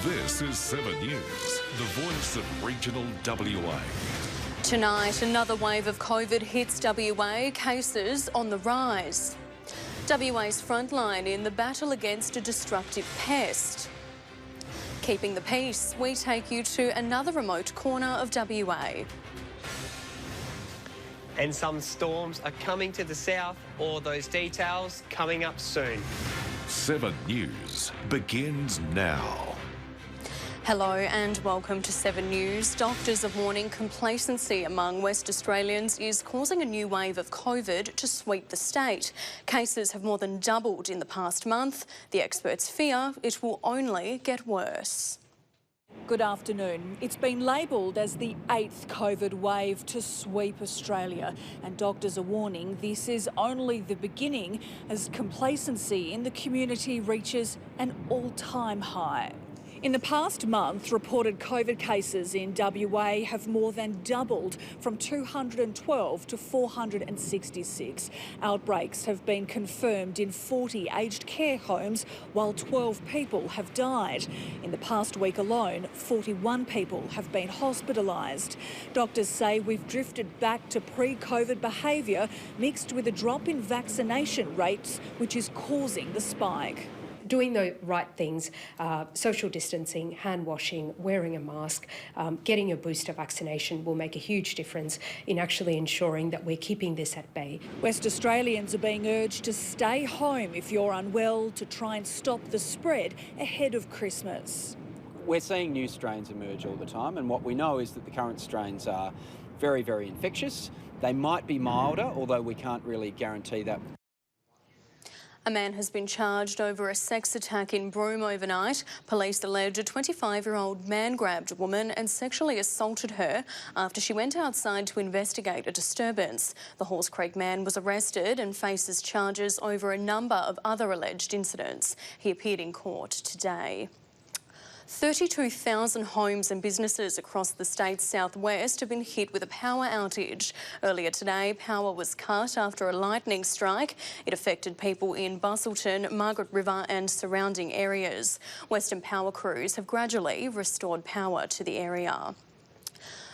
This is 7 News, the voice of regional WA. Tonight, another wave of COVID hits WA, cases on the rise. WA's frontline in the battle against a destructive pest. Keeping the peace, we take you to another remote corner of WA. And some storms are coming to the south, all those details coming up soon. 7 News begins now. Hello and welcome to 7 News. Doctors are warning complacency among West Australians is causing a new wave of COVID to sweep the state. Cases have more than doubled in the past month. The experts fear it will only get worse. Good afternoon. It's been labelled as the 8th COVID wave to sweep Australia, and doctors are warning this is only the beginning as complacency in the community reaches an all-time high. In the past month, reported COVID cases in WA have more than doubled from 212 to 466. Outbreaks have been confirmed in 40 aged care homes, while 12 people have died. In the past week alone, 41 people have been hospitalised. Doctors say we've drifted back to pre-COVID behaviour mixed with a drop in vaccination rates, which is causing the spike. Doing the right things, social distancing, hand washing, wearing a mask, getting a booster vaccination will make a huge difference in actually ensuring that we're keeping this at bay. West Australians are being urged to stay home if you're unwell to try and stop the spread ahead of Christmas. We're seeing new strains emerge all the time, and what we know is that the current strains are very, very infectious. They might be milder, although we can't really guarantee that. A man has been charged over a sex attack in Broome overnight. Police allege a 25-year-old man grabbed a woman and sexually assaulted her after she went outside to investigate a disturbance. The Halls Creek man was arrested and faces charges over a number of other alleged incidents. He appeared in court today. 32,000 homes and businesses across the state's southwest have been hit with a power outage. Earlier today, power was cut after a lightning strike. It affected people in Bustleton, Margaret River and surrounding areas. Western Power crews have gradually restored power to the area.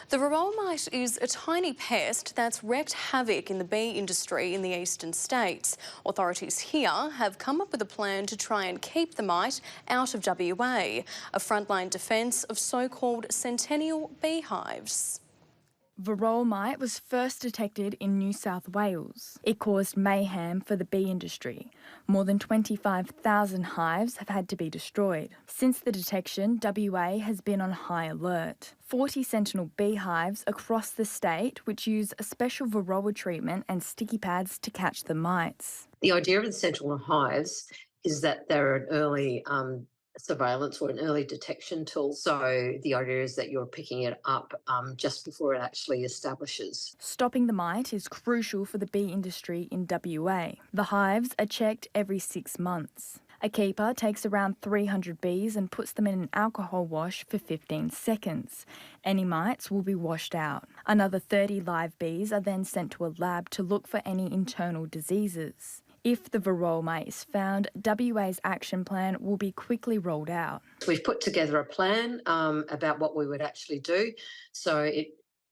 The varroa mite is a tiny pest that's wreaked havoc in the bee industry in the eastern states. Authorities here have come up with a plan to try and keep the mite out of WA, a frontline defence of so-called centennial beehives. Varroa mite was first detected in New South Wales. It caused mayhem for the bee industry. More than 25,000 hives have had to be destroyed. Since the detection, WA has been on high alert. 40 sentinel beehives across the state which use a special varroa treatment and sticky pads to catch the mites. The idea of the sentinel hives is that they're an early surveillance or an early detection tool. So the idea is that you're picking it up just before it actually establishes. Stopping the mite is crucial for the bee industry in WA. The hives are checked every 6 months. A keeper takes around 300 bees and puts them in an alcohol wash for 15 seconds. Any mites will be washed out. Another 30 live bees are then sent to a lab to look for any internal diseases. If the varroa mite is found, WA's action plan will be quickly rolled out. We've put together a plan about what we would actually do. So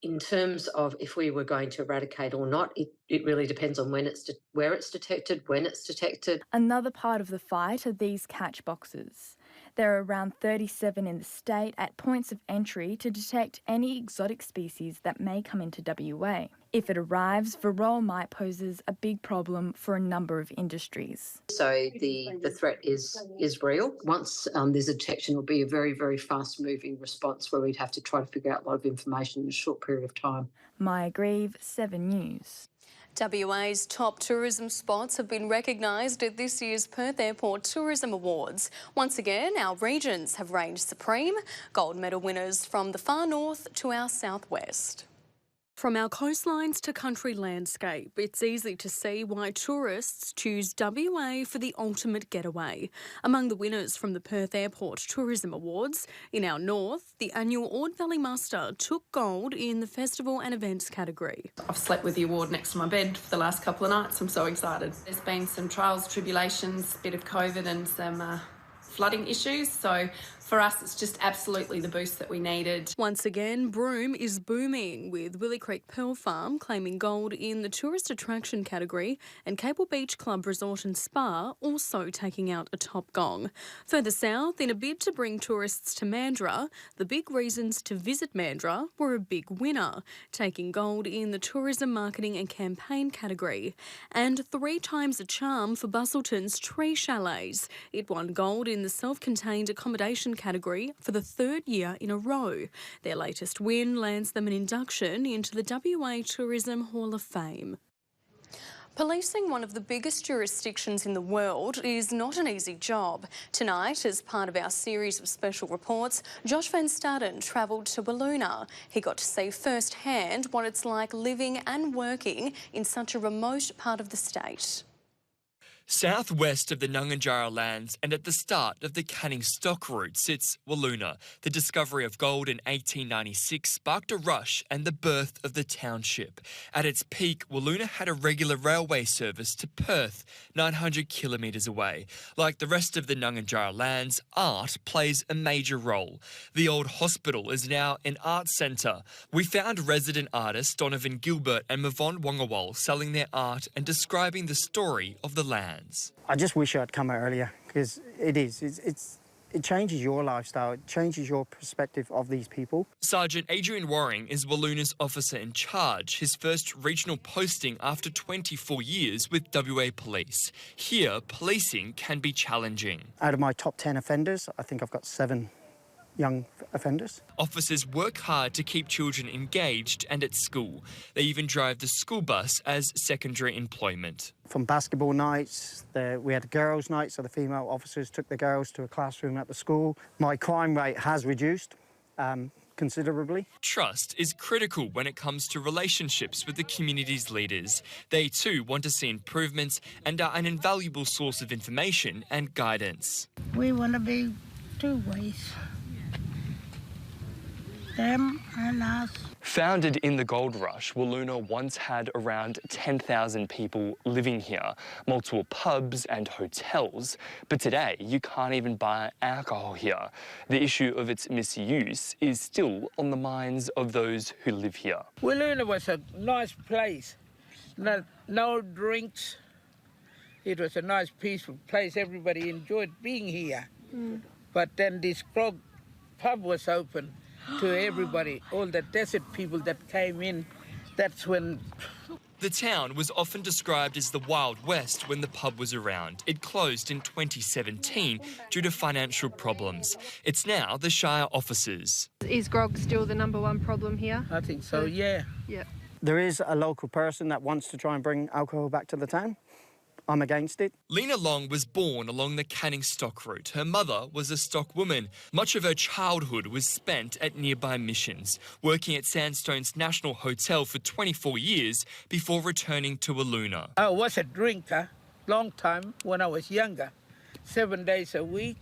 in terms of if we were going to eradicate or not, it really depends on where it's detected, when it's detected. Another part of the fight are these catch boxes. There are around 37 in the state at points of entry to detect any exotic species that may come into WA. If it arrives, varroa mite poses a big problem for a number of industries. So the threat is real. Once there's a detection, it'll be a very, very fast-moving response where we'd have to try to figure out a lot of information in a short period of time. Maya Grieve, 7 News. WA's top tourism spots have been recognised at this year's Perth Airport Tourism Awards. Once again, our regions have reigned supreme, gold medal winners from the far north to our southwest. From our coastlines to country landscape, it's easy to see why tourists choose WA for the ultimate getaway. Among the winners from the Perth Airport Tourism Awards, in our north, the annual Ord Valley Muster took gold in the festival and events category. I've slept with the award next to my bed for the last couple of nights. I'm so excited. There's been some trials, tribulations, a bit of COVID and some flooding issues, so For us, it's just absolutely the boost that we needed. Once again, Broome is booming, with Willie Creek Pearl Farm claiming gold in the tourist attraction category and Cable Beach Club Resort and Spa also taking out a top gong. Further south, in a bid to bring tourists to Mandurah, the big reasons to visit Mandurah were a big winner, taking gold in the tourism marketing and campaign category. And 3 times a charm for Bustleton's Tree Chalets. It won gold in the self-contained accommodation category for the 3rd year in a row. Their latest win lands them an induction into the WA Tourism Hall of Fame. Policing one of the biggest jurisdictions in the world is not an easy job. Tonight, as part of our series of special reports, Josh Van Staden travelled to Wiluna. He got to see firsthand what it's like living and working in such a remote part of the state. Southwest of the Ngunjara lands and at the start of the Canning stock route sits Wiluna. The discovery of gold in 1896 sparked a rush and the birth of the township. At its peak, Wiluna had a regular railway service to Perth, 900 kilometres away. Like the rest of the Ngunjara lands, art plays a major role. The old hospital is now an art centre. We found resident artists Donovan Gilbert and Mavon Wongawal selling their art and describing the story of the land. I just wish I'd come out earlier because it changes your lifestyle, it changes your perspective of these people. Sergeant Adrian Waring is Wiluna's officer in charge, his first regional posting after 24 years with WA Police. Here, policing can be challenging. Out of my top 10 offenders, I think I've got 7 young offenders. Officers work hard to keep children engaged and at school. They even drive the school bus as secondary employment. From basketball nights, we had girls' nights, so the female officers took the girls to a classroom at the school. My crime rate has reduced considerably. Trust is critical when it comes to relationships with the community's leaders. They too want to see improvements and are an invaluable source of information and guidance. We want to be 2 ways. Them and us. Founded in the gold rush, Wiluna once had around 10,000 people living here, multiple pubs and hotels. But today, you can't even buy alcohol here. The issue of its misuse is still on the minds of those who live here. Wiluna was a nice place. No drinks. It was a nice, peaceful place. Everybody enjoyed being here. But then this pub was open to everybody, all the desert people that came in. That's when... The town was often described as the Wild West when the pub was around. It closed in 2017 due to financial problems. It's now the Shire offices. Is grog still the #1 problem here? I think so, yeah. Yeah. There is a local person that wants to try and bring alcohol back to the town. I'm against it. Lena Long was born along the Canning stock route. Her mother was a stock woman. Much of her childhood was spent at nearby missions, working at Sandstone's National Hotel for 24 years before returning to Wiluna. I was a drinker long time when I was younger, 7 days a week,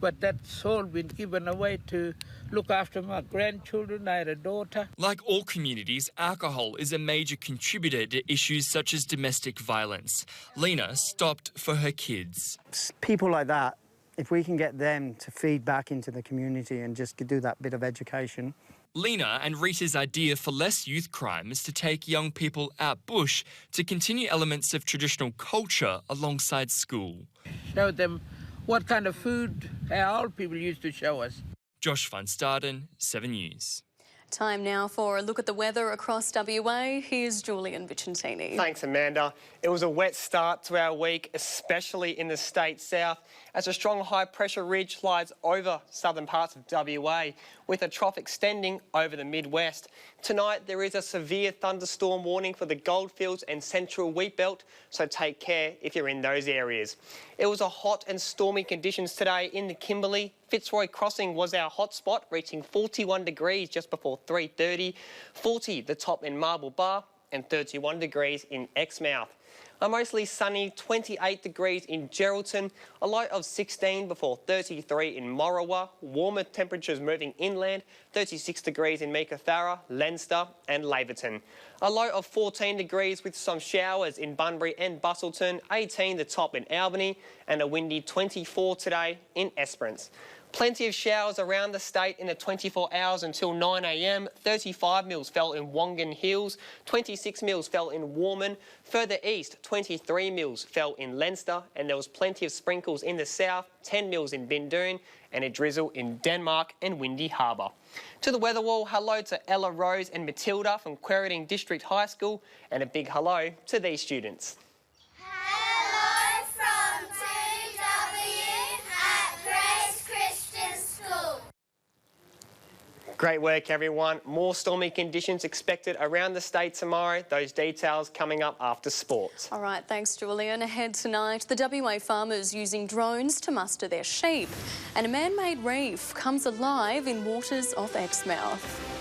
but that's all been given away to look after my grandchildren. I had a daughter. Like all communities, alcohol is a major contributor to issues such as domestic violence. Lena stopped for her kids. People like that, if we can get them to feed back into the community and just do that bit of education. Lena and Rita's idea for less youth crime is to take young people out bush to continue elements of traditional culture alongside school. Show them what kind of food our old people used to show us. Josh Van Staden, 7 News. Time now for a look at the weather across WA. Here's Julian Vicentini. Thanks, Amanda. It was a wet start to our week, especially in the state south, as a strong high-pressure ridge lies over southern parts of WA, with a trough extending over the midwest. Tonight, there is a severe thunderstorm warning for the Goldfields and Central Wheat Belt, so take care if you're in those areas. It was a hot and stormy conditions today in the Kimberley. Fitzroy Crossing was our hotspot, reaching 41 degrees just before 3:30, 40 the top in Marble Bar, and 31 degrees in Exmouth. A mostly sunny 28 degrees in Geraldton, a low of 16 before 33 in Morawa, warmer temperatures moving inland, 36 degrees in Meekatharra, Leinster and Laverton. A low of 14 degrees with some showers in Bunbury and Bustleton, 18 the top in Albany, and a windy 24 today in Esperance. Plenty of showers around the state in the 24 hours until 9 a.m. 35 mils fell in Wongan Hills, 26 mils fell in Warman. Further east, 23 mils fell in Leinster, and there was plenty of sprinkles in the south, 10 mils in Bindoon, and a drizzle in Denmark and Windy Harbour. To the weather wall, hello to Ella, Rose and Matilda from Quairading District High School, and a big hello to these students. Hello from 2W at Grace Christian School. Great work, everyone. More stormy conditions expected around the state tomorrow. Those details coming up after sports. All right, thanks, Julian. Ahead tonight, the WA farmers using drones to muster their sheep. And a man-made reef comes alive in waters off Exmouth.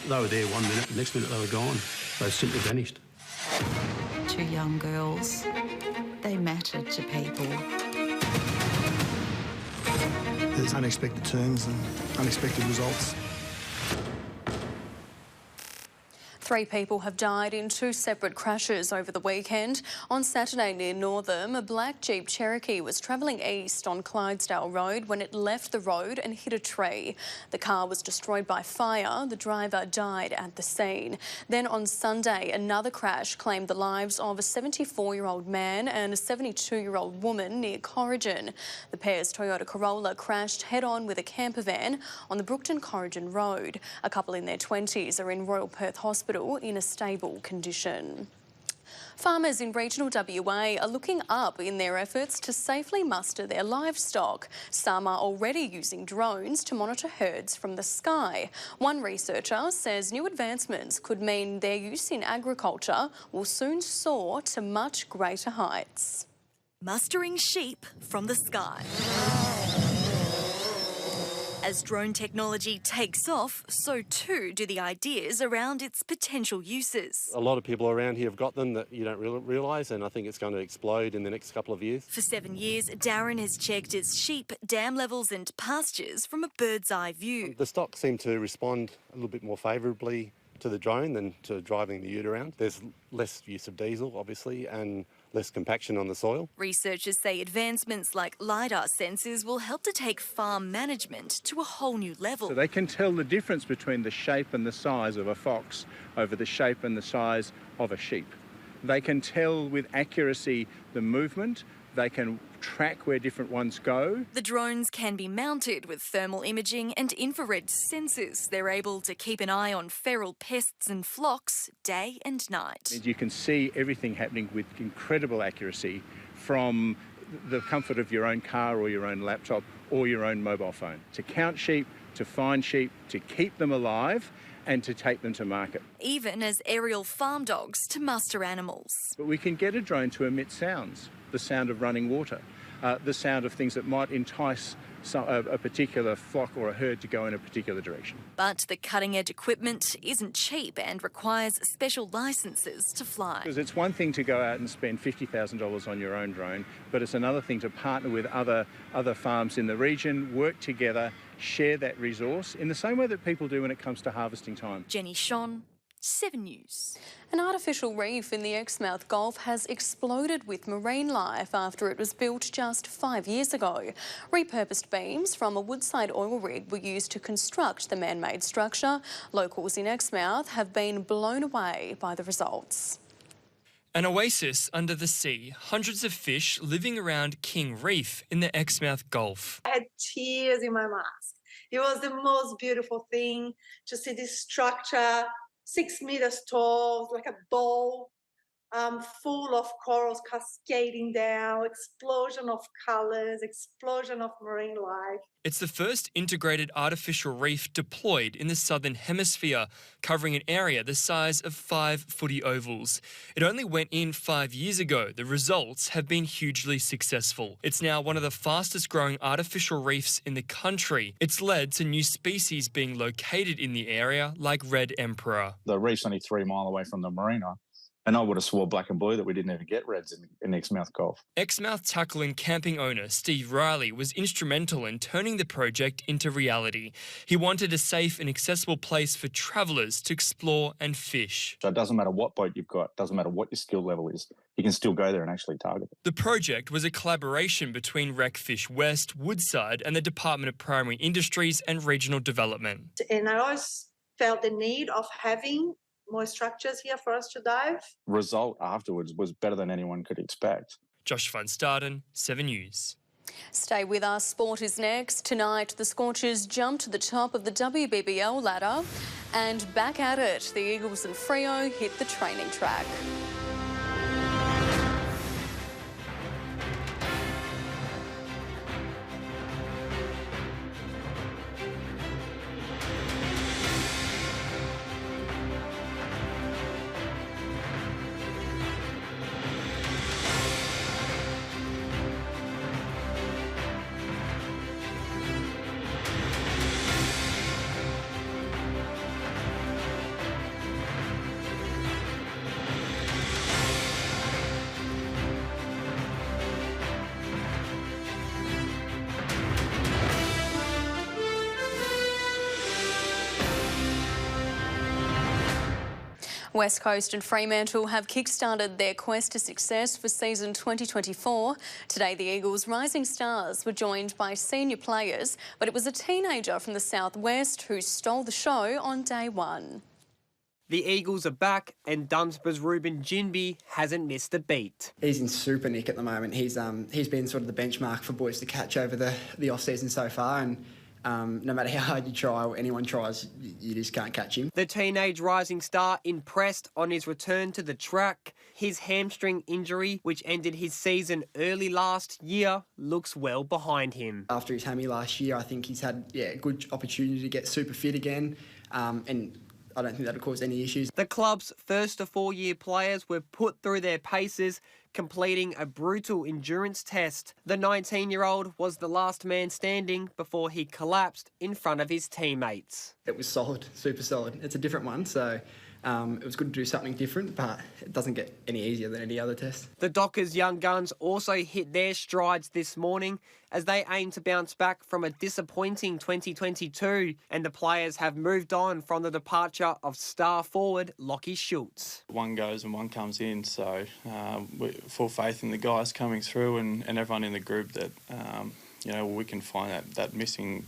They were there 1 minute, the next minute they were gone. They simply vanished. Two young girls, they mattered to people. There's unexpected terms and unexpected results. 3 people have died in 2 separate crashes over the weekend. On Saturday near Northam, a black Jeep Cherokee was travelling east on Clydesdale Road when it left the road and hit a tree. The car was destroyed by fire. The driver died at the scene. Then on Sunday, another crash claimed the lives of a 74-year-old man and a 72-year-old woman near Corrigan. The pair's Toyota Corolla crashed head-on with a camper van on the Brookton-Corrigan Road. A couple in their 20s are in Royal Perth Hospital in a stable condition. Farmers in regional WA are looking up in their efforts to safely muster their livestock. Some are already using drones to monitor herds from the sky. One researcher says new advancements could mean their use in agriculture will soon soar to much greater heights. Mustering sheep from the sky. As drone technology takes off, so too do the ideas around its potential uses. A lot of people around here have got them that you don't realise, and I think it's going to explode in the next couple of years. For 7 years, Darren has checked its sheep, dam levels and pastures from a bird's eye view. The stock seem to respond a little bit more favourably to the drone than to driving the ute around. There's less use of diesel, obviously, and less compaction on the soil. Researchers say advancements like LiDAR sensors will help to take farm management to a whole new level. So they can tell the difference between the shape and the size of a fox over the shape and the size of a sheep. They can tell with accuracy the movement. They can track where different ones go. The drones can be mounted with thermal imaging and infrared sensors. They're able to keep an eye on feral pests and flocks day and night. You can see everything happening with incredible accuracy from the comfort of your own car or your own laptop or your own mobile phone. To count sheep, to find sheep, to keep them alive and to take them to market. Even as aerial farm dogs to muster animals. But we can get a drone to emit sounds. The sound of running water, the sound of things that might entice a particular flock or a herd to go in a particular direction. But the cutting-edge equipment isn't cheap and requires special licences to fly. Because it's one thing to go out and spend $50,000 on your own drone, but it's another thing to partner with other farms in the region, work together, share that resource in the same way that people do when it comes to harvesting time. Jenny Shon, 7 News. An artificial reef in the Exmouth Gulf has exploded with marine life after it was built just 5 years ago. Repurposed beams from a Woodside oil rig were used to construct the man-made structure. Locals in Exmouth have been blown away by the results. An oasis under the sea, hundreds of fish living around King Reef in the Exmouth Gulf. I had tears in my mouth. It was the most beautiful thing to see this structure 6 meters tall, like a bowl, full of corals cascading down, explosion of colours, explosion of marine life. It's the first integrated artificial reef deployed in the Southern Hemisphere, covering an area the size of 5 footy ovals. It only went in 5 years ago. The results have been hugely successful. It's now one of the fastest growing artificial reefs in the country. It's led to new species being located in the area, like red emperor. The reef's only 3 miles away from the marina. And I would have swore black and blue that we didn't even get reds in Exmouth Gulf. Exmouth tackle and camping owner Steve Riley was instrumental in turning the project into reality. He wanted a safe and accessible place for travellers to explore and fish. So it doesn't matter what boat you've got, doesn't matter what your skill level is. he can still go there and actually target it. The project was a collaboration between Recfish West, Woodside and the Department of Primary Industries and Regional Development. And I always felt the need of having more structures here for us to dive. Result afterwards was better than anyone could expect. Josh van Staden, 7 News. Stay with us. Sport is next. Tonight, the Scorchers jump to the top of the WBBL ladder and back at it. The Eagles and Freo hit the training track. West Coast and Fremantle have kick-started their quest to success for season 2024. Today, the Eagles' rising stars were joined by senior players, but it was a teenager from the southwest who stole the show on day one. The Eagles are back and Dunsborough's Ruben Ginby hasn't missed a beat. He's in super nick at the moment. He's been sort of the benchmark for boys to catch over the off-season so far, and no matter how hard you try or anyone tries, you just can't catch him. The teenage rising star impressed on his return to the track. His hamstring injury, which ended his season early last year, looks well behind him. After his hammy last year, I think he's had a good opportunity to get super fit again, and I don't think that'll cause any issues. The club's 1st to 4 year players were put through their paces, completing a brutal endurance test. The 19-year-old was the last man standing before he collapsed in front of his teammates. It was solid, super solid. It's a different one, so it was good to do something different, but it doesn't get any easier than any other test. The Dockers' young guns also hit their strides this morning as they aim to bounce back from a disappointing 2022, and the players have moved on from the departure of star forward Lockie Schultz. One goes and one comes in, so full faith in the guys coming through and everyone in the group that we can find that missing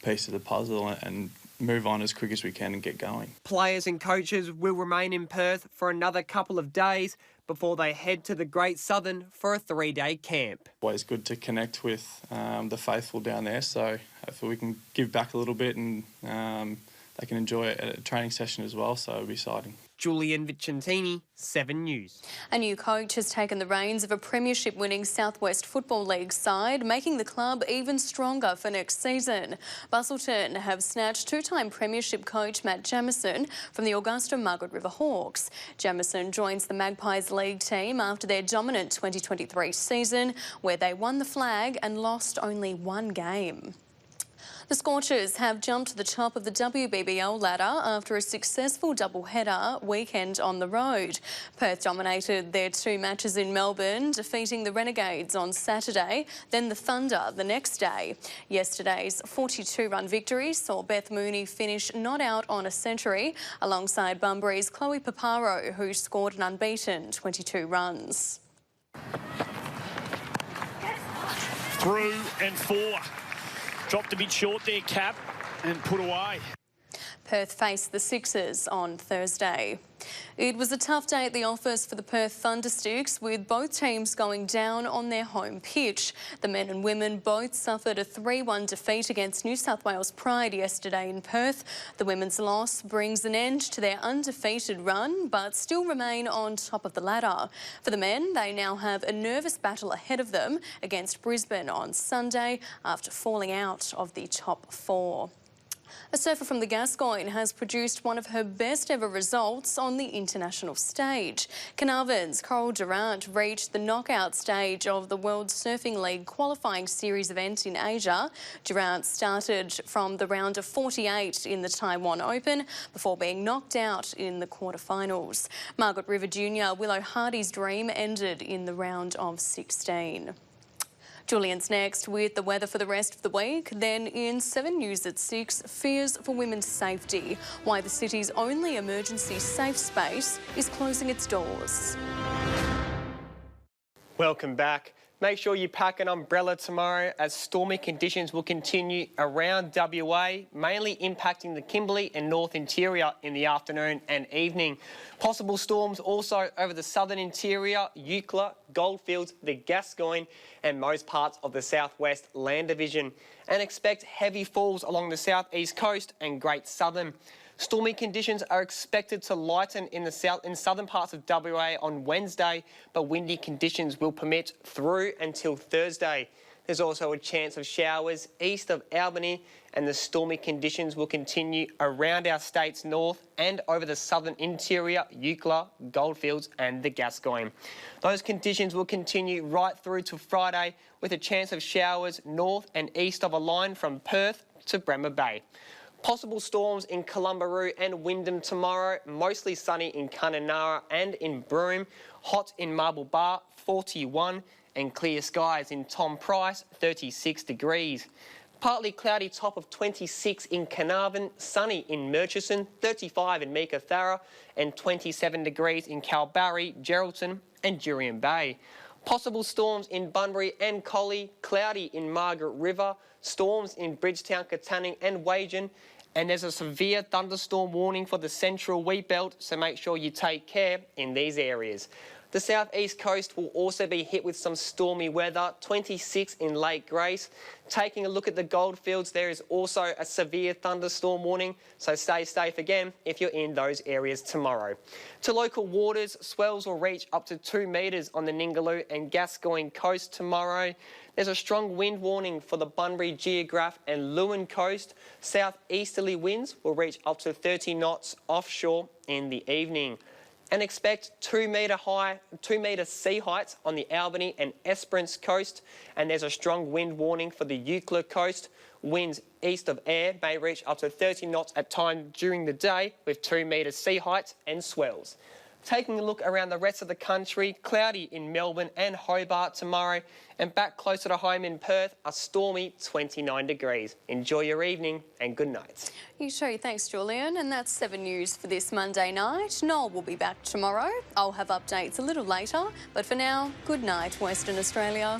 piece of the puzzle and move on as quick as we can and get going. Players and coaches will remain in Perth for another couple of days before they head to the Great Southern for a 3-day camp. Always good to connect with the faithful down there, so hopefully we can give back a little bit and they can enjoy a training session as well, so it'll be exciting. Julian Vicentini, 7 News. A new coach has taken the reins of a premiership-winning Southwest Football League side, making the club even stronger for next season. Busselton have snatched two-time premiership coach Matt Jamieson from the Augusta Margaret River Hawks. Jamieson joins the Magpies League team after their dominant 2023 season, where they won the flag and lost only one game. The Scorchers have jumped to the top of the WBBL ladder after a successful double-header weekend on the road. Perth dominated their 2 matches in Melbourne, defeating the Renegades on Saturday, then the Thunder the next day. Yesterday's 42-run victory saw Beth Mooney finish not out on a century, alongside Bunbury's Chloe Paparo, who scored an unbeaten 22 runs. Through and 4. Dropped a bit short there, Cap, and put away. Perth faced the Sixers on Thursday. It was a tough day at the office for the Perth Thundersticks, with both teams going down on their home pitch. The men and women both suffered a 3-1 defeat against New South Wales Pride yesterday in Perth. The women's loss brings an end to their undefeated run, but still remain on top of the ladder. For the men, they now have a nervous battle ahead of them against Brisbane on Sunday after falling out of the top 4. A surfer from the Gascoyne has produced one of her best ever results on the international stage. Carnarvon's Coral Durant reached the knockout stage of the World Surfing League qualifying series event in Asia. Durant started from the round of 48 in the Taiwan Open before being knocked out in the quarterfinals. Margaret River Junior Willow Hardy's dream ended in the round of 16. Julian's next with the weather for the rest of the week. Then in 7 News at 6, fears for women's safety, why the city's only emergency safe space is closing its doors. Welcome back. Make sure you pack an umbrella tomorrow as stormy conditions will continue around WA, mainly impacting the Kimberley and North Interior in the afternoon and evening. Possible storms also over the southern interior, Eucla, Goldfields, the Gascoyne and most parts of the southwest land division. And expect heavy falls along the southeast coast and Great Southern. Stormy conditions are expected to lighten in the southern parts of WA on Wednesday, but windy conditions will permit through until Thursday. There's also a chance of showers east of Albany, and the stormy conditions will continue around our state's north and over the southern interior, Eucla, Goldfields and the Gascoyne. Those conditions will continue right through to Friday, with a chance of showers north and east of a line from Perth to Bremer Bay. Possible storms in Columbaroo and Wyndham tomorrow, mostly sunny in Kununurra and in Broome, hot in Marble Bar, 41, and clear skies in Tom Price, 36 degrees. Partly cloudy top of 26 in Carnarvon, sunny in Murchison, 35 in Meekatharra, and 27 degrees in Kalbarri, Geraldton and Jurien Bay. Possible storms in Bunbury and Collie, cloudy in Margaret River, storms in Bridgetown, Katanning and Wagen, and there's a severe thunderstorm warning for the central wheat belt, so make sure you take care in these areas. The southeast coast will also be hit with some stormy weather, 26 in Lake Grace. Taking a look at the Goldfields, there is also a severe thunderstorm warning, so stay safe again if you're in those areas tomorrow. To local waters, swells will reach up to 2 metres on the Ningaloo and Gascoyne coast tomorrow. There's a strong wind warning for the Bunbury, Geograph and Lewin coast. Southeasterly winds will reach up to 30 knots offshore in the evening. And expect 2 metre sea heights on the Albany and Esperance coast, and there's a strong wind warning for the Eucla coast. Winds east of Ayr may reach up to 30 knots at times during the day with 2 metre sea heights and swells. Taking a look around the rest of the country, cloudy in Melbourne and Hobart tomorrow, and back closer to home in Perth, a stormy 29 degrees. Enjoy your evening and good night. You too. Thanks, Julian. And that's 7 News for this Monday night. Noel will be back tomorrow. I'll have updates a little later, but for now, good night, Western Australia.